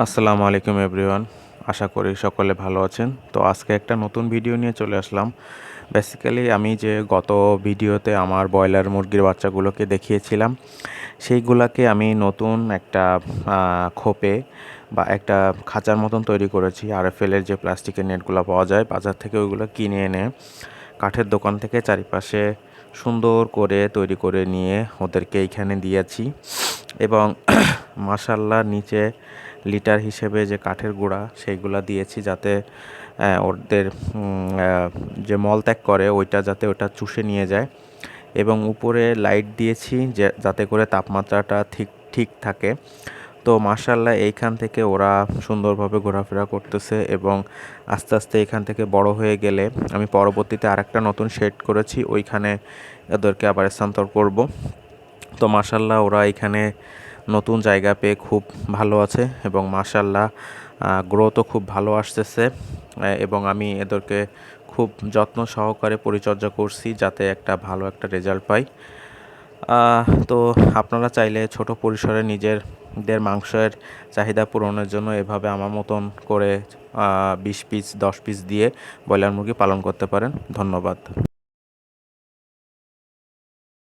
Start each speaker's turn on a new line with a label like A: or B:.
A: আসসালামু আলাইকুম এভরিওয়ান। আশা করি সকলে ভালো আছেন। তো আজকে একটা নতুন ভিডিও নিয়ে চলে আসলাম। বেসিক্যালি আমি যে গত ভিডিওতে আমার ব্রয়লার মুরগির বাচ্চাগুলোকে দেখিয়েছিলাম, সেইগুলাকে আমি নতুন একটা খোপে বা একটা খাঁচার মতন তৈরি করেছি। আরএফএল এর যে প্লাস্টিকের নেটগুলো পাওয়া যায় বাজার থেকে, ওইগুলো কিনে এনে কাঠের দোকান থেকে চারিপাশে সুন্দর করে তৈরি করে নিয়ে ওদেরকে এইখানে দিয়েছি। এবং মাশাআল্লাহ নিচে লিটার হিসেবে যে কাঠের গুঁড়া সেইগুলা দিয়েছি, যাতে ওদের যে মলত্যাগ করে ওইটা যাতে ওটা চুষে নিয়ে যায়। এবং উপরে লাইট দিয়েছি যে যাতে করে তাপমাত্রাটা ঠিক ঠিক থাকে। তো মাশাআল্লাহ এইখান থেকে ওরা সুন্দরভাবে ঘোরাফেরা করতেছে এবং আস্তে আস্তে এখান থেকে বড় হয়ে গেলে আমি পরবর্তীতে আরেকটা নতুন শেড করেছি, ওইখানে ওদেরকে আবার স্থানান্তর করব। তো মাশাআল্লাহ ওরা এখানে নতুন জায়গা পেয়ে খুব ভালো আছে এবং মাশাআল্লাহ গ্রোথও খুব ভালো আসতেছে। এবং আমি এদেরকে খুব যত্ন সহকারে পরিচর্যা করছি যাতে একটা ভালো একটা রেজাল্ট পাই। তো আপনারা চাইলে ছোট পরিসরে নিজেদের মাংসের চাহিদা পূরণের জন্য এভাবে আমার মতন করে 20 পিস 10 পিস দিয়ে ব্রয়লার মুরগি পালন করতে পারেন। ধন্যবাদ।